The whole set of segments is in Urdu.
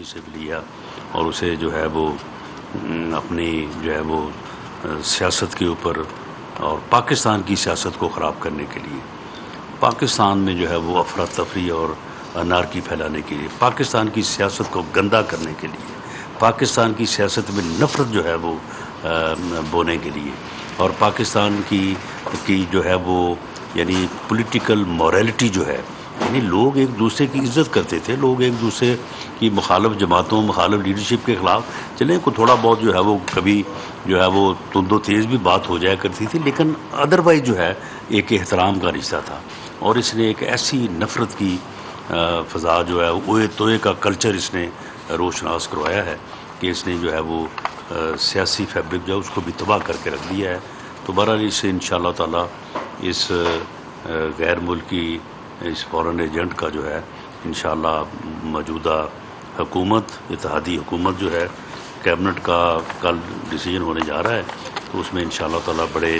کہیں سے بھی لیا اور اسے جو ہے وہ اپنی جو ہے وہ سیاست کے اوپر اور پاکستان کی سیاست کو خراب کرنے کے لیے، پاکستان میں جو ہے وہ افراتفری اور انارکی پھیلانے کے لیے، پاکستان کی سیاست کو گندا کرنے کے لیے، پاکستان کی سیاست میں نفرت جو ہے وہ بونے کے لیے، اور پاکستان کی جو ہے وہ یعنی پولیٹیکل موریلٹی جو ہے، یعنی لوگ ایک دوسرے کی عزت کرتے تھے، لوگ ایک دوسرے کی مخالف جماعتوں، مخالف لیڈرشپ کے خلاف چلیں کو تھوڑا بہت جو ہے وہ کبھی جو ہے وہ تند و تیز بھی بات ہو جایا کرتی تھی، لیکن ادروائز جو ہے ایک احترام کا رشتہ تھا۔ اور اس نے ایک ایسی نفرت کی فضا جو ہے اوئے توئے کا کلچر اس نے روشناس کروایا ہے کہ اس نے جو ہے وہ سیاسی فیبرک جو ہے اس کو بھی تباہ کر کے رکھ دیا ہے۔ تو بہرحال اس سے انشاءاللہ تعالی اس غیر ملکی اس فورن ایجنٹ کا جو ہے انشاءاللہ موجودہ حکومت، اتحادی حکومت جو ہے، کیبنٹ کا کل ڈیسیجن ہونے جا رہا ہے، تو اس میں انشاءاللہ تعالی بڑے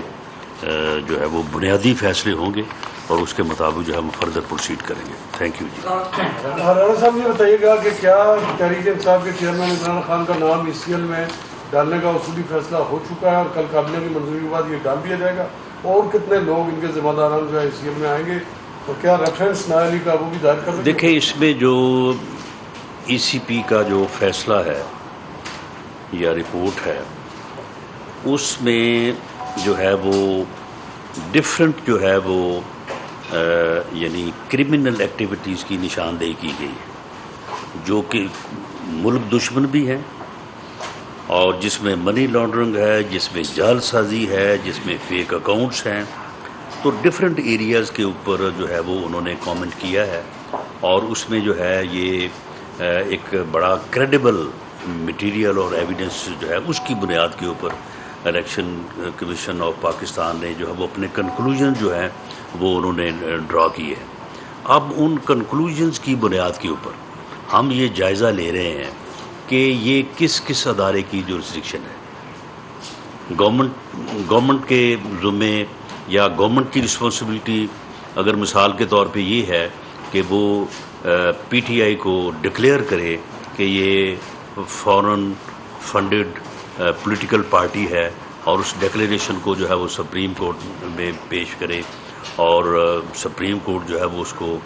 جو ہے وہ بنیادی فیصلے ہوں گے اور اس کے مطابق جو ہے ہم فردر پروسیڈ کریں گے۔ تھینک یو جی۔ رانا صاحب یہ بتائیے گا کہ کیا تحریک انصاف کے چیئرمین عمران خان کا نام ای سی ایل میں ڈالنے کا اصولی فیصلہ ہو چکا ہے اور کل کابینہ کی منظوری کے بعد یہ ڈال دیا جائے گا، اور کتنے لوگ ان کے ذمہ داران جو ہے ای سی ایل میں آئیں گے، اور کیا ریفرنس نااہلی کا وہ بھی دائر کر دیں؟ دیکھیں اس میں جو ای سی پی کا جو فیصلہ ہے یا رپورٹ ہے، اس میں جو ہے وہ ڈفرینٹ جو ہے وہ یعنی کرمنل ایکٹیویٹیز کی نشاندہی کی گئی ہے، جو کہ ملک دشمن بھی ہیں اور جس میں منی لانڈرنگ ہے، جس میں جعل سازی ہے، جس میں فیک اکاؤنٹس ہیں۔ تو ڈفرینٹ ایریاز کے اوپر جو ہے وہ انہوں نے کامنٹ کیا ہے، اور اس میں جو ہے یہ ایک بڑا کریڈیبل مٹیریل اور ایویڈنس جو ہے اس کی بنیاد کے اوپر الیکشن کمیشن آف پاکستان نے جو ہے وہ اپنے کنکلوژن جو ہیں وہ انہوں نے ڈرا کی ہے۔ اب ان کنکلوژنز کی بنیاد کے اوپر ہم یہ جائزہ لے رہے ہیں کہ یہ کس کس ادارے کی جورسڈکشن ہے۔ گورنمنٹ کے ذمے یا گورنمنٹ کی رسپانسبلٹی اگر مثال کے طور پہ یہ ہے کہ وہ پی ٹی آئی کو ڈکلیئر کرے کہ یہ فورن فنڈڈ پولیٹیکل پارٹی ہے، اور اس ڈکلیریشن کو جو ہے وہ سپریم کورٹ میں پیش کرے اور سپریم کورٹ جو ہے وہ اس کو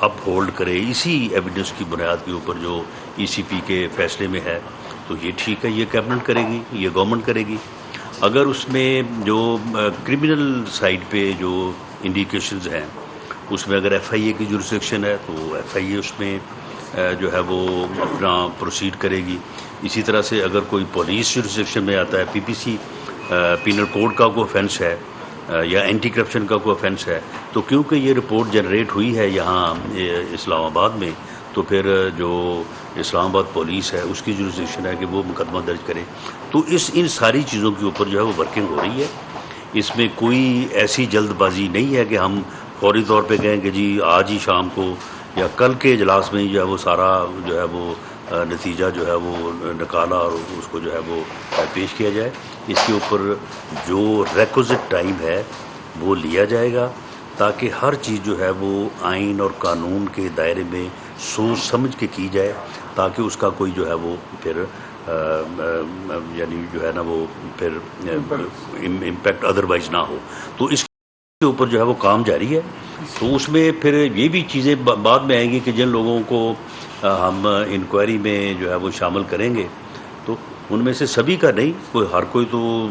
اپ ہولڈ کرے، اسی ایویڈنس کی بنیاد کے اوپر جو ای سی پی کے فیصلے میں ہے، تو یہ ٹھیک ہے، یہ کیبنٹ کرے گی، یہ گورنمنٹ کرے گی۔ اگر اس میں جو کرمنل سائڈ پہ جو انڈیکیشنز ہیں، اس میں اگر ایف آئی اے کی جورسڈکشن ہے تو ایف آئی اے اس میں جو ہے وہ اپنا پروسیڈ کرے گی۔ اسی طرح سے اگر کوئی پولیس جورسڈکشن میں آتا ہے، پی پی سی پینل کوڈ کا کوئی offense ہے یا اینٹی کرپشن کا کوئی offense ہے، تو کیونکہ یہ رپورٹ جنریٹ ہوئی ہے یہاں اسلام آباد میں، تو پھر جو اسلام آباد پولیس ہے اس کی جورسڈکشن ہے کہ وہ مقدمہ درج کرے۔ تو ان ساری چیزوں کے اوپر جو ہے وہ ورکنگ ہو رہی ہے۔ اس میں کوئی ایسی جلد بازی نہیں ہے کہ ہم فوری طور پہ کہیں کہ جی آج ہی شام کو یا کل کے اجلاس میں جو ہے وہ سارا جو ہے وہ نتیجہ جو ہے وہ نکالا اور اس کو جو ہے وہ پیش کیا جائے۔ اس کے اوپر جو ریکوزٹ ٹائم ہے وہ لیا جائے گا، تاکہ ہر چیز جو ہے وہ آئین اور قانون کے دائرے میں سوچ سمجھ کے کی جائے، تاکہ اس کا کوئی جو ہے وہ پھر یعنی جو ہے نا وہ پھر امپیکٹ ادروائز نہ ہو۔ تو اس کے اوپر جو ہے وہ کام جاری ہے۔ تو اس میں پھر یہ بھی چیزیں بعد میں آئیں گی کہ جن لوگوں کو ہم انکوائری میں جو ہے وہ شامل کریں گے، تو ان میں سے سبھی کا نہیں، ہر کوئی تو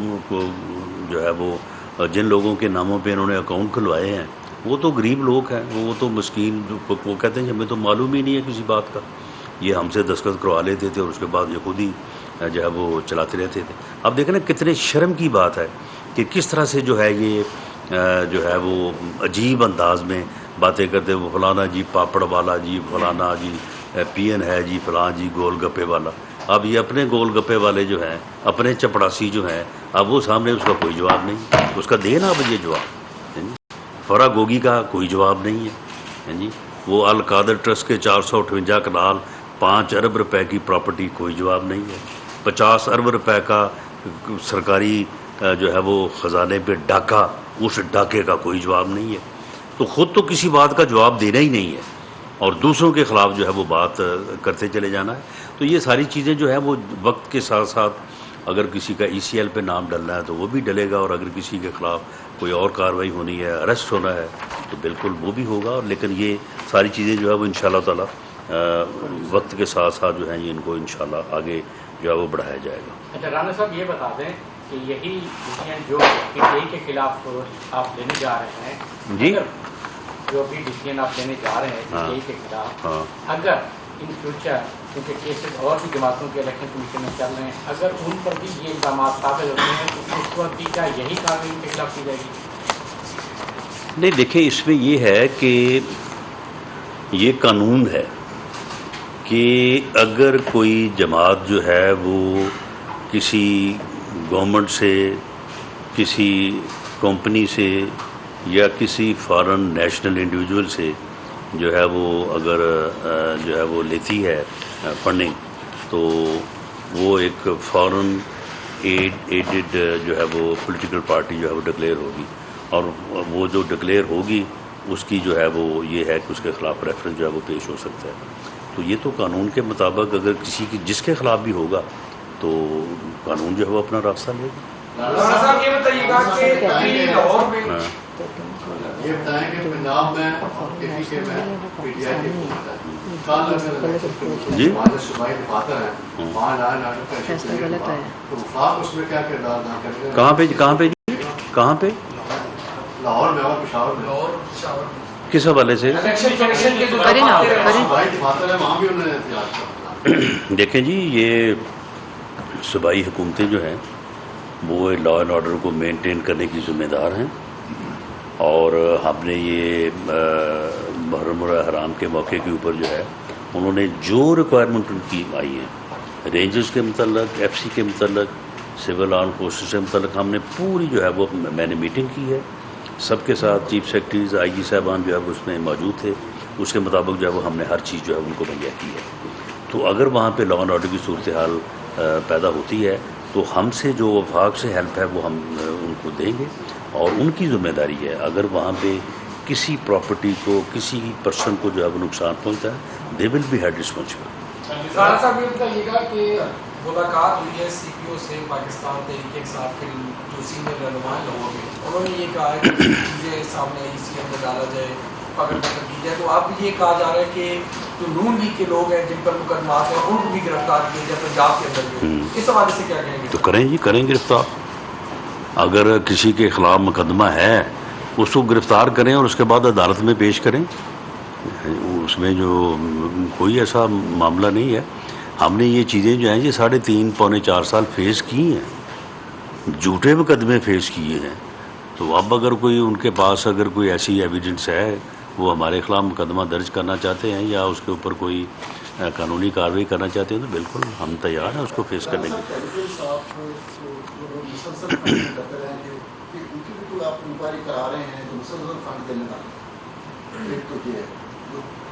جو ہے وہ جن لوگوں کے ناموں پہ انہوں نے اکاؤنٹ کھلوائے ہیں وہ تو غریب لوگ ہیں، وہ تو مسکین، وہ کہتے ہیں کہ ہمیں تو معلوم ہی نہیں ہے کسی بات کا، یہ ہم سے دستخط کروا لیتے تھے اور اس کے بعد یہ خود ہی جو ہے وہ چلاتے رہتے تھے۔ اب دیکھیں نا کتنے شرم کی بات ہے کہ کس طرح سے جو ہے یہ جو ہے وہ عجیب انداز میں باتیں کرتے، وہ فلانا جی پاپڑ والا جی، فلانا جی پی این ہے جی، فلاں جی گول گپے والا۔ اب یہ اپنے گول گپے والے جو ہیں، اپنے چپڑاسی جو ہیں، اب وہ سامنے اس کا کوئی جواب نہیں، اس کا دینا اب یہ جواب فرا گوگی کا کوئی جواب نہیں ہے جی، وہ القادر ٹرسٹ کے 458 کنال 5 ارب روپے کی پراپرٹی کوئی جواب نہیں ہے، 50 ارب روپے کا سرکاری جو ہے وہ خزانے پہ ڈاکہ، اس ڈاکے کا کوئی جواب نہیں ہے۔ تو خود تو کسی بات کا جواب دینا ہی نہیں ہے، اور دوسروں کے خلاف جو ہے وہ بات کرتے چلے جانا ہے. تو یہ ساری چیزیں جو ہے وہ وقت کے ساتھ ساتھ اگر کسی کا ECL پہ نام ڈلنا ہے تو وہ بھی ڈلے گا، اور اگر کسی کے خلاف کوئی اور کارروائی ہونی ہے، اریسٹ ہونا ہے، تو بالکل وہ بھی ہوگا. اور لیکن یہ ساری چیزیں جو ہے وہ انشاءاللہ تعالی وقت کے ساتھ ساتھ جو ہیں یہ ان کو انشاءاللہ آگے جو ہے وہ بڑھایا جائے گا. اچھا رانا صاحب یہ بتا دیں کہ یہی ڈسیزن جو PTI کے خلاف آپ لینے جا رہے ہیں، جی جو بھی ڈسیزن آپ لینے جا رہے ہیں PTI کے خلاف، اگر ان فیوچر کیونکہ کیسز اور بھی جماعتوں کے الیکشن کمیشن میں چل رہے ہیں، اگر ان پر بھی یہ الزامات ثابت ہوتے ہیں تو اس وقت بھی کیا یہی کارروائی ان کے خلاف کی جائے گی؟ نہیں، دیکھیں اس میں یہ ہے کہ یہ قانون ہے کہ اگر کوئی جماعت جو ہے وہ کسی گورنمنٹ سے، کسی کمپنی سے یا کسی فارن نیشنل انڈیویجول سے جو ہے وہ اگر جو ہے وہ لیتی ہے فنڈنگ، تو وہ ایک فارن ایڈڈ جو ہے وہ پولیٹیکل پارٹی جو ہے وہ ڈکلیئر ہوگی، اور وہ جو ڈکلیئر ہوگی اس کی جو ہے وہ یہ ہے کہ اس کے خلاف ریفرنس جو ہے وہ پیش ہو سکتا ہے. تو یہ تو قانون کے مطابق اگر کسی کی جس کے خلاف بھی ہوگا تو قانون جو ہے وہ اپنا راستہ لے گا. صاحب یہ بتائیے گا کہ لاہور میں یہ بتائیں کہ پنجاب میں اور کسی کے میں PTI کے جی صوبائی دفاتر ہیں، وہاں لائن آرڈر کا ایشو تو وفاق اس میں کیا کردار ادا کرے گا؟ کہاں پہ لاہور میں اور پشاور میں. کس حوالے سے؟ صوبائی دفاتر ہے، وہاں بھی انہوں نے احتجاج کیا. دیکھیں جی، یہ صوبائی حکومتیں جو ہیں وہ لا اینڈ آرڈر کو مینٹین کرنے کی ذمہ دار ہیں، اور ہم نے یہ محرم الحرام کے موقع کے اوپر جو ہے انہوں نے جو ریکوائرمنٹ ان کی آئی ہیں رینجز کے متعلق، FC کے متعلق، سول آرم فورسز سے متعلق، ہم نے پوری جو ہے وہ میں نے میٹنگ کی ہے سب کے ساتھ. چیف سیکرٹریز IG صاحبان جو ہے وہ اس میں موجود تھے، اس کے مطابق جو ہے وہ ہم نے ہر چیز جو ہے ان کو مہیا کی ہے. تو اگر وہاں پہ لا اینڈ آرڈر کی صورتحال پیدا ہوتی ہے تو ہم سے جو وفاق سے ہیلپ ہے وہ ہم ان کو دیں گے، اور ان کی ذمہ داری ہے اگر وہاں پہ کسی پراپرٹی کو، کسی پرسن کو جو ہے وہ نقصان پہنچتا ہے، they will be held responsible. Rana صاحب یہ بتائیے گا کہ ملاقات ہوئی ہے CPO سے پاکستان تحریک انصاف کے جو سینئر رہنما ہیں لوگوں میں، انہوں نے یہ کہا ہے کہ چیزیں سامنے ECL میں ڈالا جائے، پکڑ کی جائے. تو اب یہ کہا جا رہا ہے کہ جو نون لیگ کے لوگ ہیں جن پر مقدمات ہیں ان کو بھی گرفتار کیا جائے پنجاب کے اندر بھی. اس حوالے سے کیا کہیں گے؟ تو کریں گرفتار. اگر کسی کے خلاف مقدمہ ہے اس کو گرفتار کریں اور اس کے بعد عدالت میں پیش کریں، اس میں جو کوئی ایسا معاملہ نہیں ہے. ہم نے یہ چیزیں جو ہیں یہ 3.5 پونے 4 سال فیس کی ہیں، جھوٹے مقدمے فیس کیے ہیں. تو اب اگر کوئی ان کے پاس اگر کوئی ایسی ایویڈنس ہے، وہ ہمارے خلاف مقدمہ درج کرنا چاہتے ہیں یا اس کے اوپر کوئی قانونی کارروائی کرنا چاہتے ہیں، تو بالکل ہم تیار ہیں اس کو فیس کرنے کے. آپ انکوائری کرا رہے ہیں تو مسلسل فنڈ دینے والے، ایک تو یہ ہے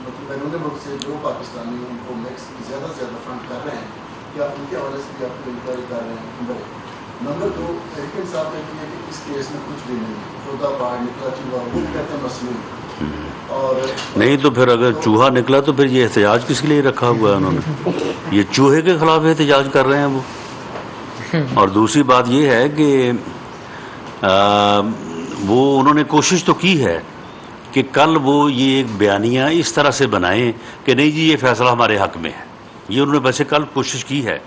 مطلب بیرون ملک سے جو پاکستانی ان کو زیادہ سے زیادہ فنڈ کر رہے ہیں، کہ آپ ان کے حوالے سے بھی آپ کو انکوائری کر رہے ہیں. نمبر 2 تحریک انصاف کہتی ہے کہ اس کیس میں کچھ بھی نہیں، چوتھا باہر نکلا چوہا، وہ کہتے ہیں مسئلہ اور نہیں. تو پھر اگر چوہا نکلا تو پھر یہ احتجاج کس کے لیے رکھا ہوا ہے؟ انہوں نے یہ چوہے کے خلاف احتجاج کر رہے ہیں وہ. اور دوسری بات یہ ہے کہ وہ انہوں نے کوشش تو کی ہے کہ کل وہ یہ ایک بیانیہ اس طرح سے بنائیں کہ نہیں جی یہ فیصلہ ہمارے حق میں ہے. یہ انہوں نے ویسے کل کوشش کی ہے،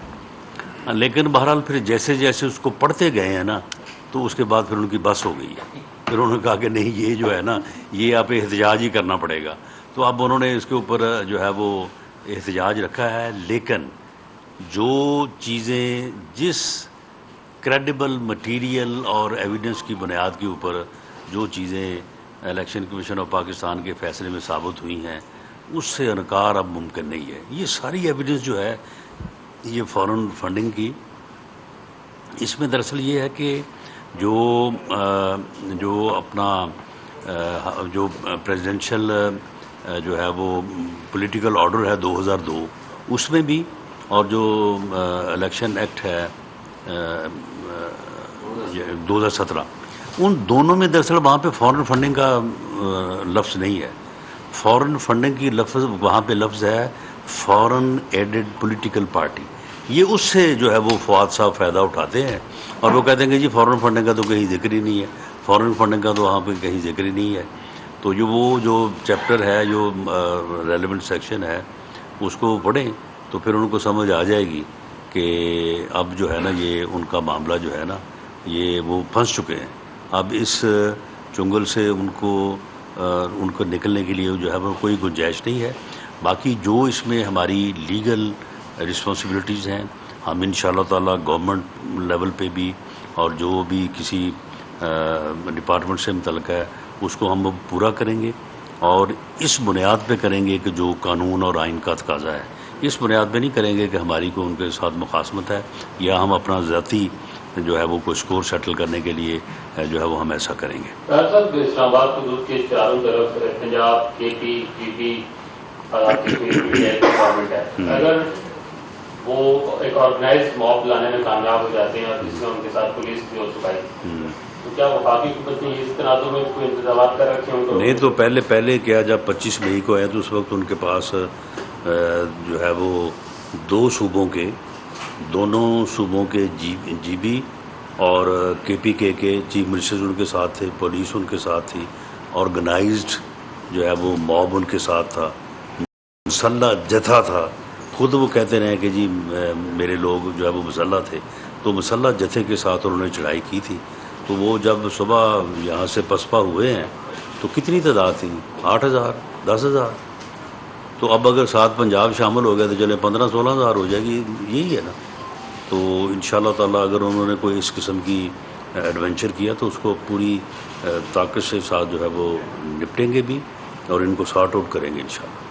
لیکن بہرحال پھر جیسے جیسے اس کو پڑھتے گئے ہیں نا تو اس کے بعد پھر ان کی بس ہو گئی ہے. پھر انہوں نے کہا کہ نہیں یہ جو ہے نا یہ آپ احتجاج ہی کرنا پڑے گا. تو اب انہوں نے اس کے اوپر جو ہے وہ احتجاج رکھا ہے. لیکن جو چیزیں جس کریڈیبل مٹیریل اور ایویڈنس کی بنیاد کے اوپر جو چیزیں الیکشن کمیشن آف پاکستان کے فیصلے میں ثابت ہوئی ہیں اس سے انکار اب ممکن نہیں ہے. یہ ساری ایویڈنس جو ہے یہ فارن فنڈنگ کی، اس میں دراصل یہ ہے کہ جو اپنا جو پریزیڈنشل جو ہے وہ پولیٹیکل آرڈر ہے 2002 اس میں بھی، اور جو الیکشن ایکٹ ہے 2017 ان دونوں میں دراصل وہاں پہ فارن فنڈنگ کا لفظ نہیں ہے. فورن فنڈنگ کی لفظ وہاں پہ لفظ ہے فورن ایڈڈ پولیٹیکل پارٹی. یہ اس سے جو ہے وہ فواد صاحب فائدہ اٹھاتے ہیں اور وہ کہتے ہیں کہ جی فورن فنڈنگ کا تو کہیں ذکر ہی نہیں ہے, فورن فنڈنگ کا تو وہاں پہ کہیں ذکر ہی نہیں ہے. تو جو چیپٹر ہے, جو ریلیونٹ سیکشن ہے, اس کو پڑھیں تو پھر ان کو سمجھ آ جائے گی کہ اب جو ہے نا یہ ان کا معاملہ جو ہے نا یہ وہ پھنس چکے ہیں. اب اس چنگل سے ان کو نکلنے کے لیے جو ہے وہ کوئی گنجائش نہیں ہے. باقی جو اس میں ہماری لیگل رسپانسبلٹیز ہیں, ہم ان شاء اللہ تعالیٰ گورنمنٹ لیول پہ بھی اور جو بھی کسی ڈپارٹمنٹ سے متعلق ہے اس کو ہم پورا کریں گے, اور اس بنیاد پہ کریں گے کہ جو قانون اور آئین کا تقاضا ہے. اس بنیاد پہ نہیں کریں گے کہ ہماری کو ان کے ساتھ مخاصمت ہے یا ہم اپنا ذاتی جو ہے وہ کوئی اسکور سیٹل کرنے کے لیے جو ہے وہ ہم ایسا کریں گے. صاحب اسلام آباد حدود کے چاروں طرف پنجاب, کے پی, پی پی اور گورنمنٹ ہے, اگر وہ ایک آرگنائز موب لانے میں کامیاب ہو جاتے ہیں اور جس میں ان کے ساتھ پولیس بھی ہو چکائی, تو کیا وفاقی حکومت نے اس تناظر میں کوئی انتظامات کر رکھے ہوں؟ نہیں تو پہلے کیا جب 25 مئی کو آئے تو اس وقت ان کے پاس جو ہے وہ دونوں صوبوں کے جی بی اور کے پی کے چیف منسٹرز ان کے ساتھ تھے, پولیس ان کے ساتھ تھی, آرگنائزڈ جو ہے وہ موب ان کے ساتھ تھا, مسلح جتھا تھا. خود وہ کہتے رہے کہ جی میرے لوگ جو ہے وہ مسلح تھے, تو مسلح جتھے کے ساتھ انہوں نے چڑھائی کی تھی. تو وہ جب صبح یہاں سے پسپا ہوئے ہیں تو کتنی تعداد تھی؟ 8,000 10,000. تو اب اگر 7 پنجاب شامل ہو گئے تو چلے 15-16 ہزار ہو جائے گی, یہی ہے نا. تو انشاءاللہ تعالیٰ اگر انہوں نے کوئی اس قسم کی ایڈونچر کیا تو اس کو پوری طاقت سے ساتھ جو ہے وہ نپٹیں گے بھی اور ان کو سارٹ آؤٹ کریں گے انشاءاللہ.